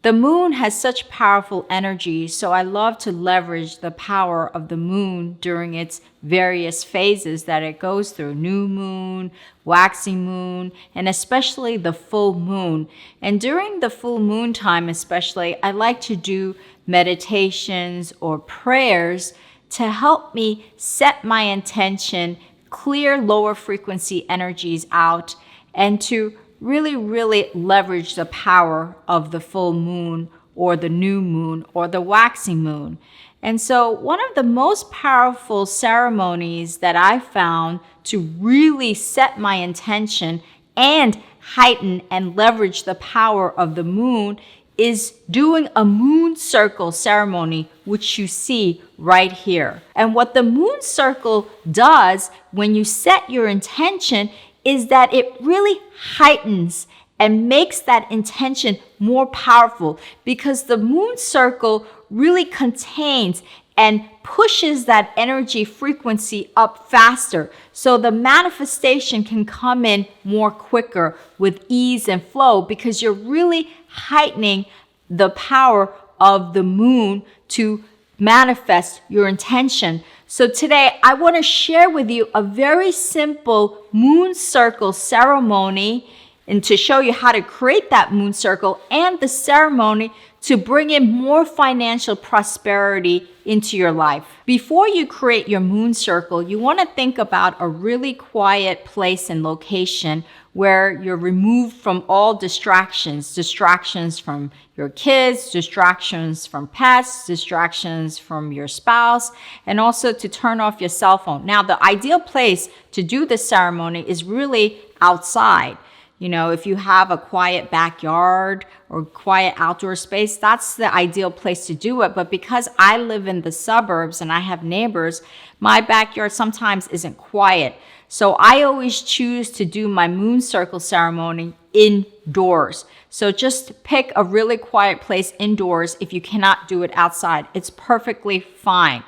The moon has such powerful energy, so I love to leverage the power of the moon during its various phases that it goes through: new moon, waxing moon, and especially the full moon. And during the full moon time especially, I like to do meditations or prayers to help me set my intention, clear lower frequency energies out, and to really leverage the power of the full moon or the new moon or the waxing moon. And so one of the most powerful ceremonies that I found to really set my intention and heighten and leverage the power of the moon is doing a moon circle ceremony, which you see right here. And what the moon circle does when you set your intention is that it really heightens and makes that intention more powerful, because the moon circle really contains and pushes that energy frequency up faster, so the manifestation can come in more quicker with ease and flow, because you're really heightening the power of the moon to manifest your intention. So today I want to share with you a very simple moon circle ceremony, and to show you how to create that moon circle and the ceremony to bring in more financial prosperity into your life. Before you create your moon circle, you want to think about a really quiet place and location where you're removed from all distractions from your kids, distractions from pets, distractions from your spouse, and also to turn off your cell phone. Now, the ideal place to do this ceremony is really outside. You know, if you have a quiet backyard or quiet outdoor space, that's the ideal place to do it. But because I live in the suburbs and I have neighbors, my backyard sometimes isn't quiet. So I always choose to do my moon circle ceremony indoors. So just pick a really quiet place indoors if you cannot do it outside. It's perfectly fine.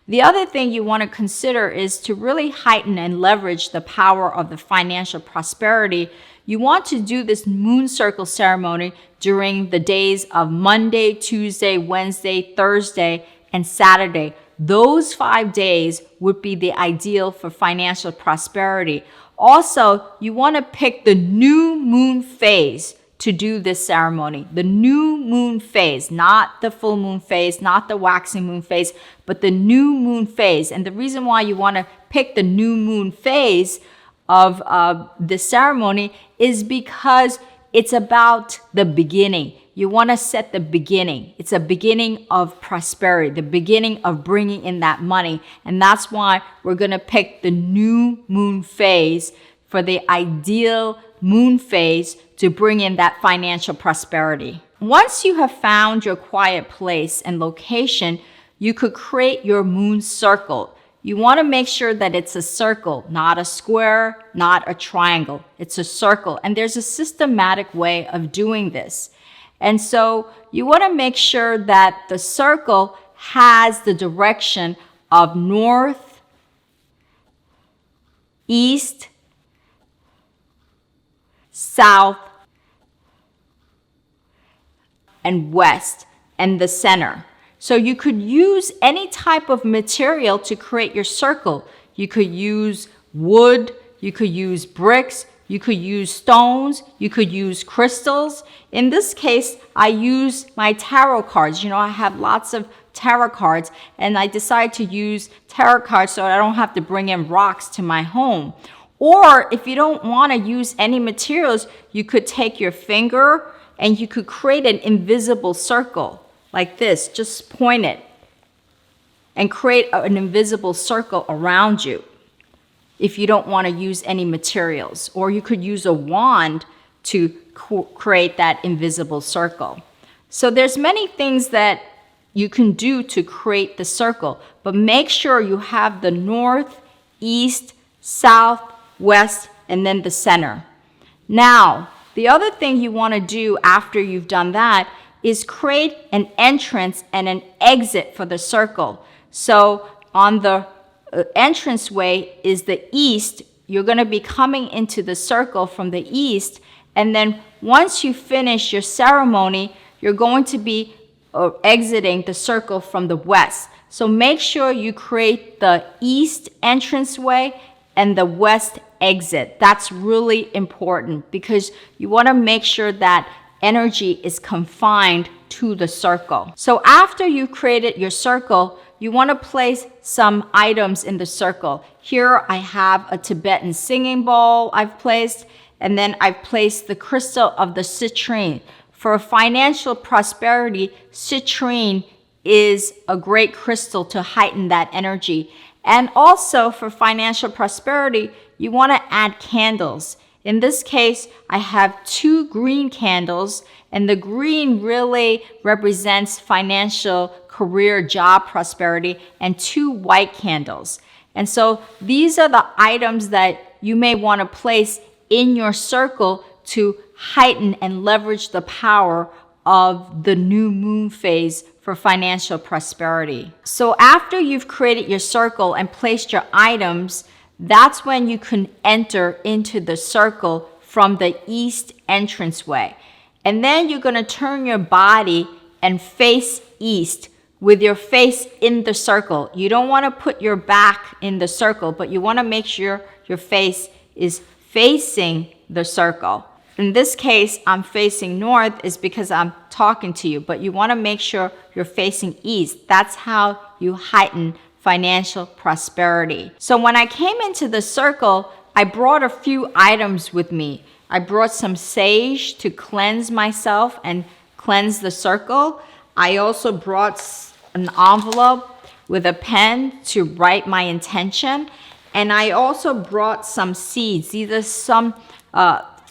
The other thing you want to consider is to really heighten and leverage the power of the financial prosperity. You want to do this moon circle ceremony during the days of Monday, Tuesday, Wednesday, Thursday, and Saturday. Those 5 days would be the ideal for financial prosperity. Also, you want to pick the new moon phase to do this ceremony. The new moon phase, not the full moon phase, not the waxing moon phase, but the new moon phase. And the reason why you want to pick the new moon phase of the ceremony is because it's about the beginning. You want to set the beginning. It's a beginning of prosperity, the beginning of bringing in that money. And that's why we're going to pick the new moon phase for the ideal moon phase to bring in that financial prosperity. Once you have found your quiet place and location, you could create your moon circle. You want to make sure that it's a circle, not a square, not a triangle. It's a circle. And there's a systematic way of doing this. And so you want to make sure that the circle has the direction of north, east, south, and west, and the center. So you could use any type of material to create your circle. You could use wood, you could use bricks, you could use stones, you could use crystals. In this case, I use my tarot cards. You know, I have lots of tarot cards, and I decided to use tarot cards so I don't have to bring in rocks to my home. Or if you don't want to use any materials, you could take your finger and you could create an invisible circle like this. Just point it and create an invisible circle around you if you don't want to use any materials. Or you could use a wand to create that invisible circle. So there's many things that you can do to create the circle, but make sure you have the north, east, south, west, and then the center. Now, the other thing you want to do after you've done that is create an entrance and an exit for the circle. So on the entranceway is the east. You're going to be coming into the circle from the east, and then once you finish your ceremony, you're going to be exiting the circle from the west. So make sure you create the east entranceway and the west exit. That's really important because you want to make sure that energy is confined to the circle. So after you've created your circle, you want to place some items in the circle. Here I have a Tibetan singing bowl I've placed, and then I've placed the crystal of the citrine. For financial prosperity, citrine is a great crystal to heighten that energy. And also for financial prosperity, you want to add candles. In this case, I have 2 green candles, and the green really represents financial, career, job prosperity, and 2 white candles. And so these are the items that you may want to place in your circle to heighten and leverage the power of the new moon phase for financial prosperity. So after you've created your circle and placed your items, that's when you can enter into the circle from the east entranceway. And then you're going to turn your body and face east with your face in the circle. You don't want to put your back in the circle, but you want to make sure your face is facing the circle. In this case, I'm facing north is because I'm talking to you, but you want to make sure you're facing east. That's how you heighten financial prosperity. So when I came into the circle, I brought a few items with me. I brought some sage to cleanse myself and cleanse the circle. I also brought an envelope with a pen to write my intention. And I also brought some seeds, either some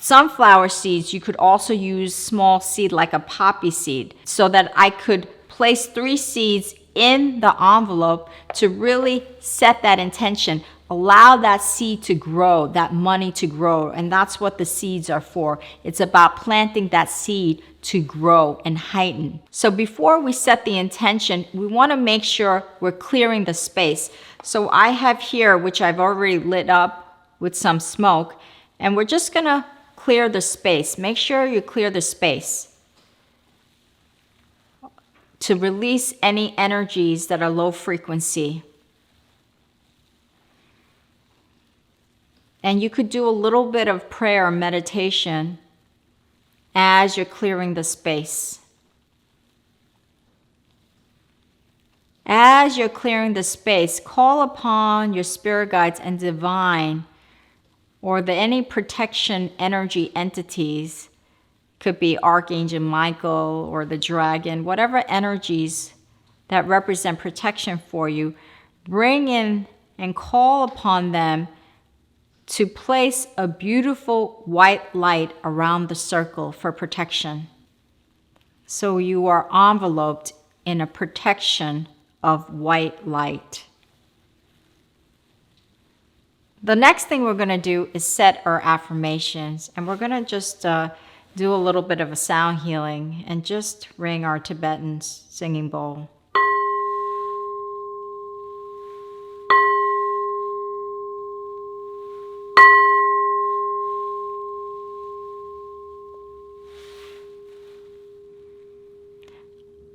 sunflower seeds. You could also use small seed like a poppy seed, so that I could place 3 seeds in the envelope to really set that intention. Allow that seed to grow, that money to grow. And that's what the seeds are for. It's about planting that seed to grow and heighten. So before we set the intention, we want to make sure we're clearing the space. So I have here, which I've already lit up with some smoke, and we're just going to clear the space. Make sure you clear the space to release any energies that are low frequency. And you could do a little bit of prayer or meditation as you're clearing the space. As you're clearing the space, call upon your spirit guides and divine, or any protection energy entities. Could be Archangel Michael or the dragon, whatever energies that represent protection for you. Bring in and call upon them to place a beautiful white light around the circle for protection. So you are enveloped in a protection of white light. The next thing we're going to do is set our affirmations, and we're going to just do a little bit of a sound healing and just ring our Tibetan singing bowl.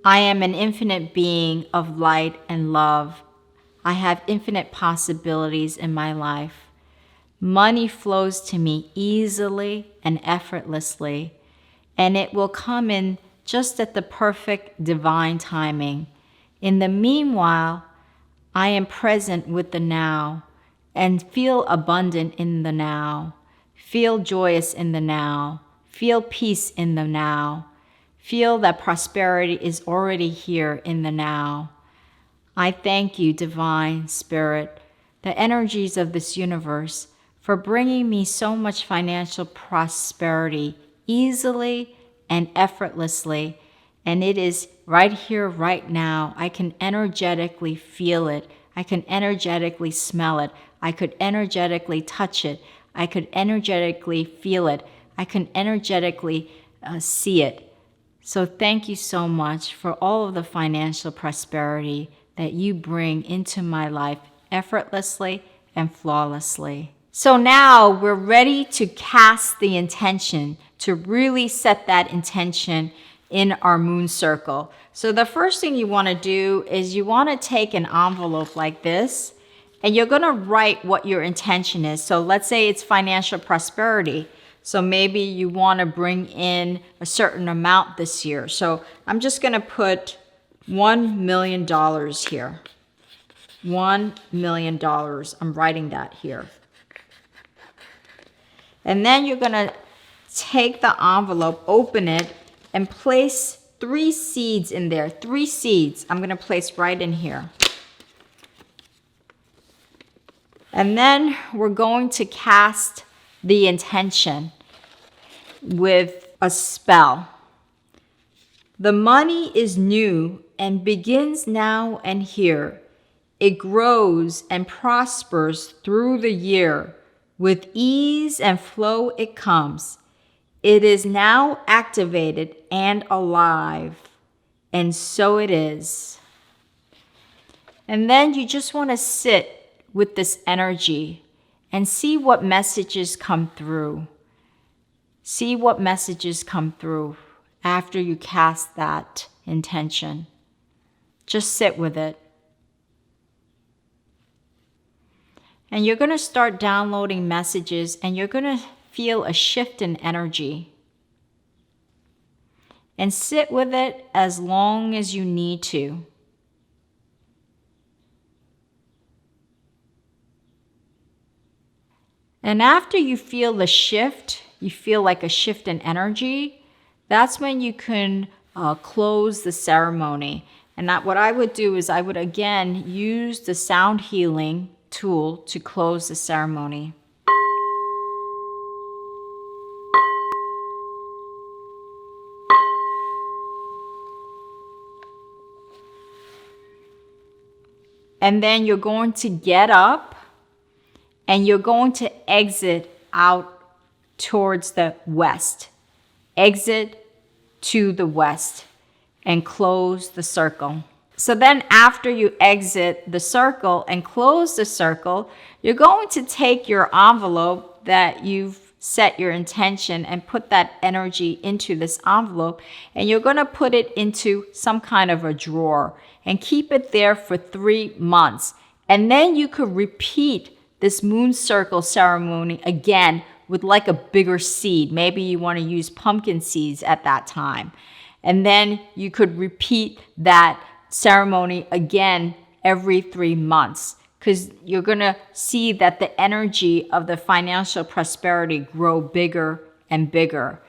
I am an infinite being of light and love. I have infinite possibilities in my life. Money flows to me easily and effortlessly, and it will come in just at the perfect divine timing. In the meanwhile, I am present with the now and feel abundant in the now. Feel joyous in the now. Feel peace in the now. Feel that prosperity is already here in the now. I thank you, Divine Spirit, the energies of this universe, for bringing me so much financial prosperity easily and effortlessly. And it is right here, right now. I can energetically feel it. I can energetically smell it. I could energetically touch it. I could energetically feel it. I can energetically see it. So thank you so much for all of the financial prosperity that you bring into my life effortlessly and flawlessly. So now we're ready to cast the intention, to really set that intention. in our moon circle. So the first thing you want to do is you want to take an envelope like this, and you're going to write what your intention is. So let's say it's financial prosperity. So maybe you want to bring in a certain amount this year. So I'm just going to put $1 million here. $1 million. I'm writing that here. And then you're going to take the envelope, open it, and place 3 seeds in there. 3 seeds I'm going to place right in here. And then we're going to cast the intention with a spell. The money is new and begins now and here. It grows and prospers through the year. With ease and flow it comes. It is now activated and alive. And so it is. And then you just want to sit with this energy and see what messages come through. See what messages come through after you cast that intention. Just sit with it. And you're going to start downloading messages, and you're going to feel a shift in energy. And sit with it as long as you need to. And after you feel the shift, you feel like a shift in energy, that's when you can close the ceremony. And what I would do is I would again use the sound healing tool to close the ceremony. And then you're going to get up and you're going to exit out towards the west. Exit to the west and close the circle. So then after you exit the circle and close the circle, you're going to take your envelope that you've set your intention and put that energy into this envelope, and you're going to put it into some kind of a drawer and keep it there for 3 months. And then you could repeat this moon circle ceremony again with like a bigger seed. Maybe you want to use pumpkin seeds at that time. And then you could repeat that ceremony again every 3 months, because you're going to see that the energy of the financial prosperity grow bigger and bigger.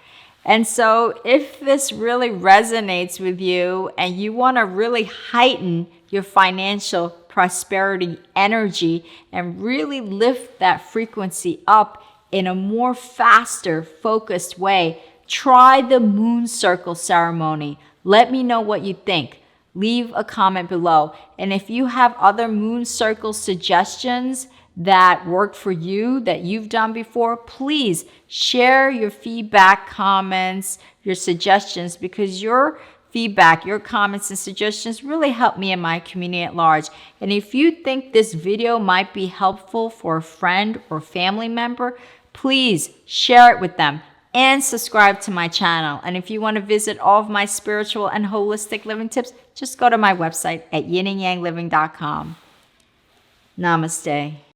And so if this really resonates with you and you want to really heighten your financial prosperity energy and really lift that frequency up in a more faster, focused way, try the moon circle ceremony. Let me know what you think. Leave a comment below. And if you have other moon circle suggestions that work for you, that you've done before, please share your feedback, comments, your suggestions, because your feedback, your comments and suggestions really help me and my community at large. And if you think this video might be helpful for a friend or family member, please share it with them and subscribe to my channel. And if you want to visit all of my spiritual and holistic living tips, just go to my website at yinandyangliving.com. Namaste.